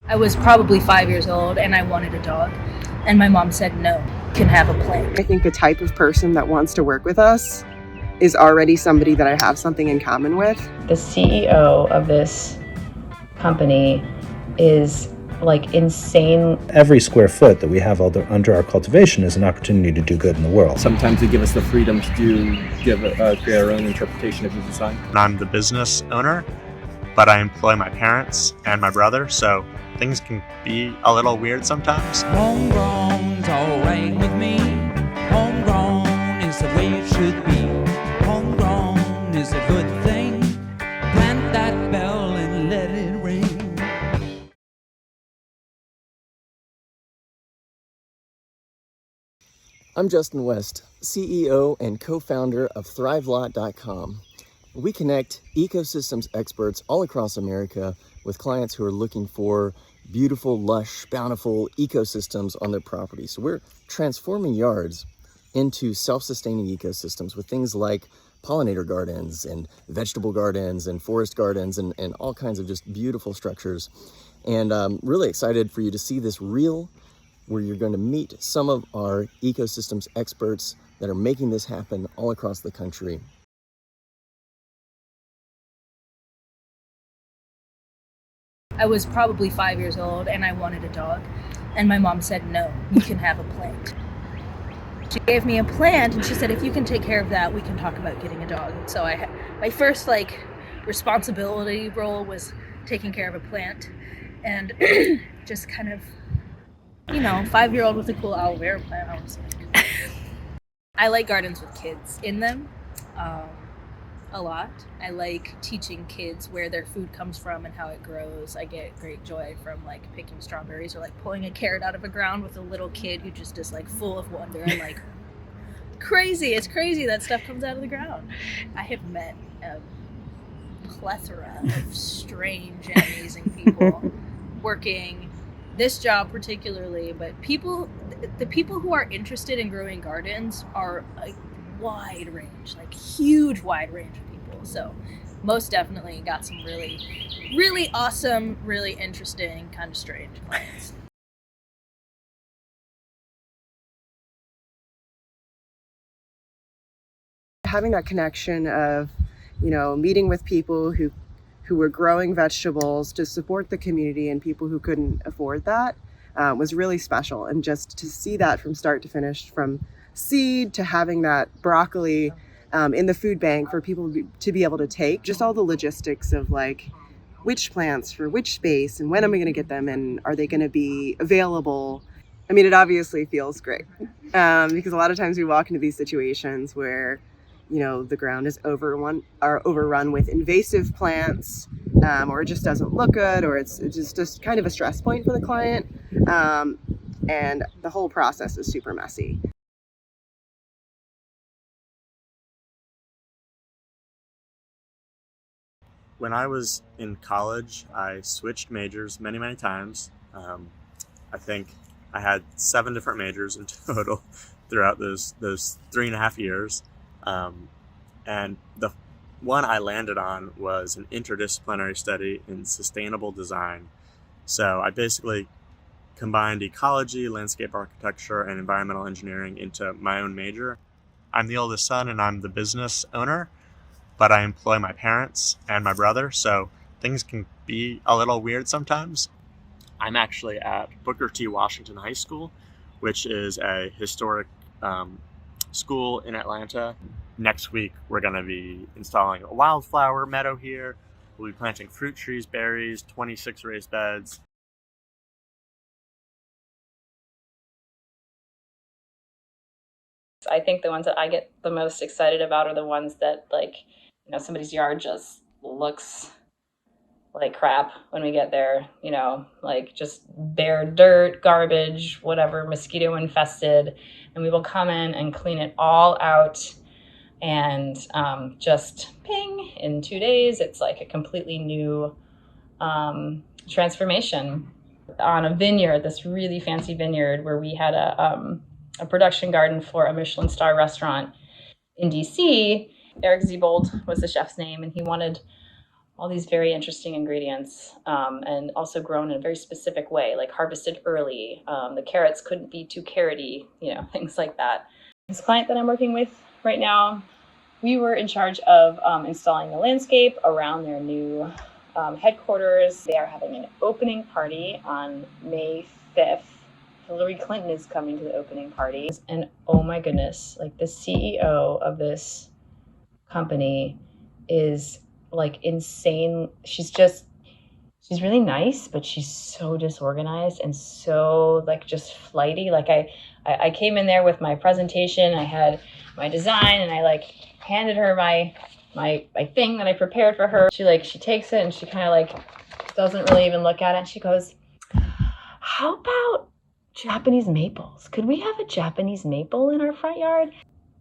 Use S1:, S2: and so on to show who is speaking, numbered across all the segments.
S1: I was probably 5 years old and I wanted a dog. And my mom said, no, you can have a plant.
S2: I think the type of person that wants to work with us is already somebody that I have something in common with.
S3: The CEO of this company is like insane.
S4: Every square foot that we have under our cultivation is an opportunity to do good in the world.
S5: Sometimes they give us the freedom to create our own interpretation of the design.
S6: I'm the business owner, but I employ my parents and my brother, so things can be a little weird sometimes.
S7: Homegrown's alright with me. Homegrown is the way it should be. Homegrown is a good thing. Plant that bell and let it ring.
S8: I'm Justin West, CEO and co-founder of ThriveLot.com. We connect ecosystems experts all across America with clients who are looking for beautiful, lush, bountiful ecosystems on their property. So we're transforming yards into self-sustaining ecosystems with things like pollinator gardens and vegetable gardens and forest gardens and all kinds of just beautiful structures. And I'm really excited for you to see this reel where you're going to meet some of our ecosystems experts that are making this happen all across the country.
S1: I was probably 5 years old and I wanted a dog. And my mom said, no, you can have a plant. She gave me a plant and she said, if you can take care of that, we can talk about getting a dog. And so my first responsibility role was taking care of a plant and just kind of, 5-year-old with a cool aloe vera plant. I was like, I like gardens with kids in them. A lot. I like teaching kids where their food comes from and how it grows. I get great joy from picking strawberries or pulling a carrot out of a ground with a little kid who just is full of wonder and crazy. It's crazy that stuff comes out of the ground. I have met a plethora of strange and amazing people working this job particularly, but the people who are interested in growing gardens are wide range, huge wide range of people. So most definitely got some really, really awesome, really interesting, kind of strange clients.
S2: Having that connection of, meeting with people who were growing vegetables to support the community and people who couldn't afford that was really special. And just to see that from start to finish, from seed to having that broccoli in the food bank for people to be able to take, just all the logistics of which plants for which space and when am I going to get them and are they going to be available. I mean, it obviously feels great because a lot of times we walk into these situations where the ground is overrun with invasive plants, or it just doesn't look good, or it's just kind of a stress point for the client, and the whole process is super messy.
S6: When I was in college, I switched majors many, many times. I think I had 7 different majors in total throughout those 3.5 years. And the one I landed on was an interdisciplinary study in sustainable design. So I basically combined ecology, landscape architecture, and environmental engineering into my own major. I'm the oldest son and I'm the business owner, but I employ my parents and my brother, so things can be a little weird sometimes. I'm actually at Booker T. Washington High School, which is a historic school in Atlanta. Next week, we're going to be installing a wildflower meadow here. We'll be planting fruit trees, berries, 26 raised beds.
S3: I think the ones that I get the most excited about are the ones that somebody's yard just looks like crap when we get there, just bare dirt, garbage, whatever, mosquito infested, and we will come in and clean it all out and just ping, in 2 days, it's like a completely new transformation. On a vineyard, this really fancy vineyard where we had a production garden for a Michelin star restaurant in DC, Eric Ziebold was the chef's name, and he wanted all these very interesting ingredients, and also grown in a very specific way, like harvested early. The carrots couldn't be too carroty, things like that. This client that I'm working with right now, we were in charge of installing the landscape around their new headquarters. They are having an opening party on May 5th. Hillary Clinton is coming to the opening party. And oh my goodness, like the CEO of this company is like insane. She's really nice, but she's so disorganized and so like just flighty. Like I came in there with my presentation, I had my design, and I like handed her my thing that I prepared for her. She takes it and she kind of like doesn't really even look at it. And she goes, "How about Japanese maples? Could we have a Japanese maple in our front yard?"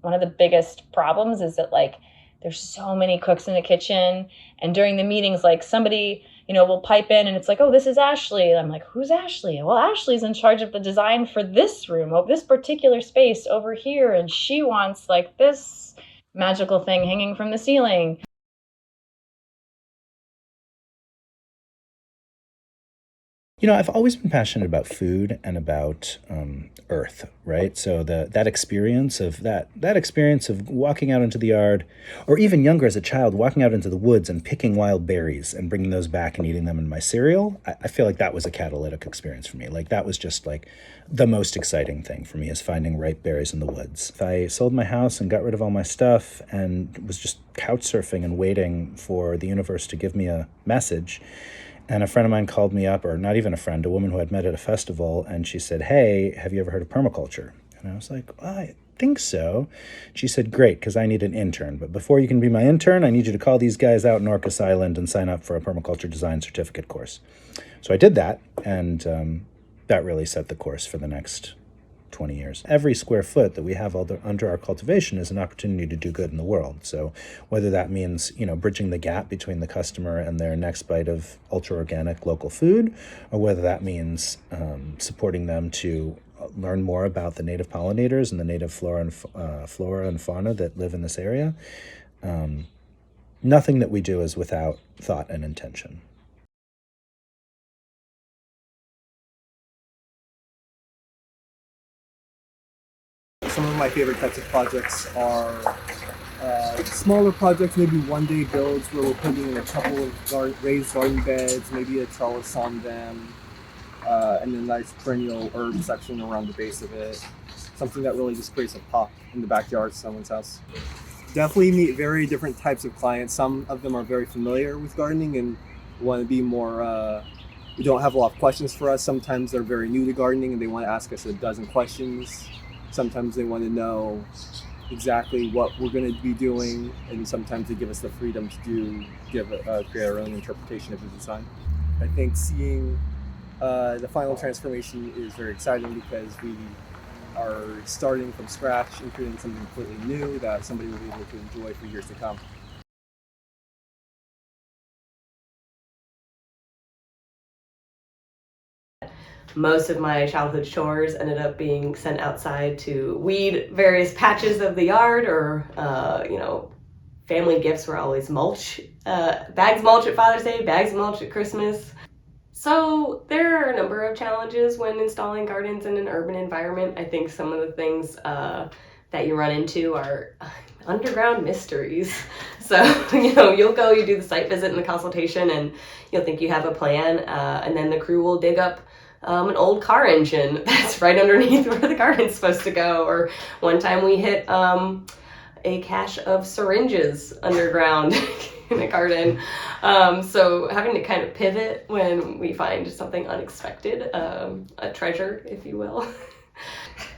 S3: One of the biggest problems is that like there's so many cooks in the kitchen, and during the meetings, like somebody, will pipe in and it's like, "Oh, this is Ashley." And I'm like, "Who's Ashley?" "Well, Ashley's in charge of the design for this room, this particular space over here, and she wants like this magical thing hanging from the ceiling."
S4: I've always been passionate about food and about earth, right? So that experience of walking out into the yard, or even younger as a child, walking out into the woods and picking wild berries and bringing those back and eating them in my cereal, I feel like that was a catalytic experience for me. Like that was just like the most exciting thing for me, is finding ripe berries in the woods. If I sold my house and got rid of all my stuff and was just couch surfing and waiting for the universe to give me a message, and a friend of mine called me up, or not even a friend, a woman who I'd met at a festival, and she said, "Hey, have you ever heard of permaculture?" And I was like, "I think so." She said, "Great, because I need an intern. But before you can be my intern, I need you to call these guys out in Orcas Island and sign up for a permaculture design certificate course." So I did that, and that really set the course for the next 20 years. Every square foot that we have under our cultivation is an opportunity to do good in the world. So whether that means, bridging the gap between the customer and their next bite of ultra-organic local food, or whether that means supporting them to learn more about the native pollinators and the native flora and fauna that live in this area, nothing that we do is without thought and intention.
S5: Some of my favorite types of projects are smaller projects, maybe one-day builds where we're putting in a couple of raised garden beds, maybe a trellis on them, and then nice perennial herb section around the base of it. Something that really just creates a pop in the backyard of someone's house. Definitely meet very different types of clients. Some of them are very familiar with gardening and want to be more, we don't have a lot of questions for us. Sometimes they're very new to gardening and they want to ask us a dozen questions. Sometimes they want to know exactly what we're going to be doing, and sometimes they give us the freedom to create our own interpretation of the design. I think seeing the final transformation is very exciting because we are starting from scratch and creating something completely new that somebody will be able to enjoy for years to come.
S9: Most of my childhood chores ended up being sent outside to weed various patches of the yard, or, family gifts were always mulch. Bags of mulch at Father's Day, bags of mulch at Christmas. So there are a number of challenges when installing gardens in an urban environment. I think some of the things that you run into are underground mysteries. So, you'll go, you do the site visit and the consultation, and you'll think you have a plan, and then the crew will dig up an old car engine that's right underneath where the garden's supposed to go. Or one time we hit a cache of syringes underground in a garden. So having to kind of pivot when we find something unexpected, a treasure, if you will.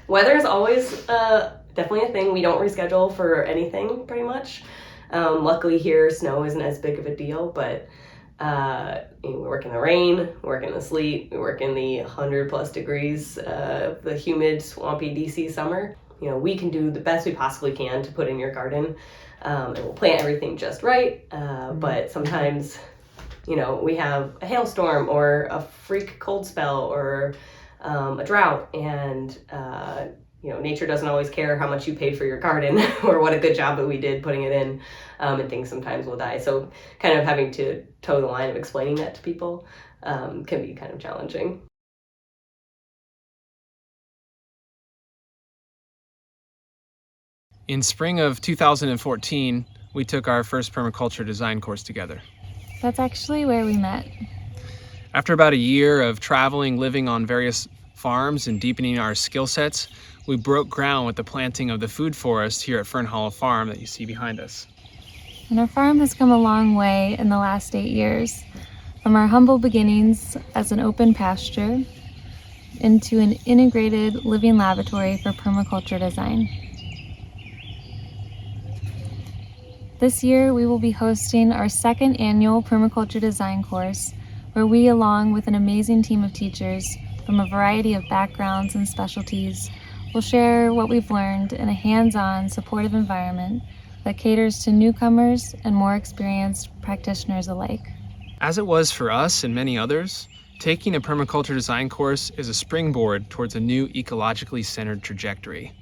S9: Weather is always definitely a thing. We don't reschedule for anything, pretty much. Luckily here, snow isn't as big of a deal, but we work in the rain, we work in the sleet, we work in the 100+ degrees, the humid, swampy DC summer. We can do the best we possibly can to put in your garden, and we'll plant everything just right, but sometimes, we have a hailstorm or a freak cold spell or a drought, and nature doesn't always care how much you paid for your garden or what a good job that we did putting it in, and things sometimes will die. So kind of having to toe the line of explaining that to people can be kind of challenging.
S10: In spring of 2014, we took our first permaculture design course together.
S11: That's actually where we met.
S10: After about a year of traveling, living on various farms and deepening our skill sets, we broke ground with the planting of the food forest here at Fern Hollow Farm that you see behind us.
S11: And our farm has come a long way in the last 8 years, from our humble beginnings as an open pasture into an integrated living laboratory for permaculture design. This year, we will be hosting our second annual permaculture design course, where we, along with an amazing team of teachers from a variety of backgrounds and specialties, will share what we've learned in a hands-on, supportive environment that caters to newcomers and more experienced practitioners alike.
S10: As it was for us and many others, taking a permaculture design course is a springboard towards a new ecologically centered trajectory.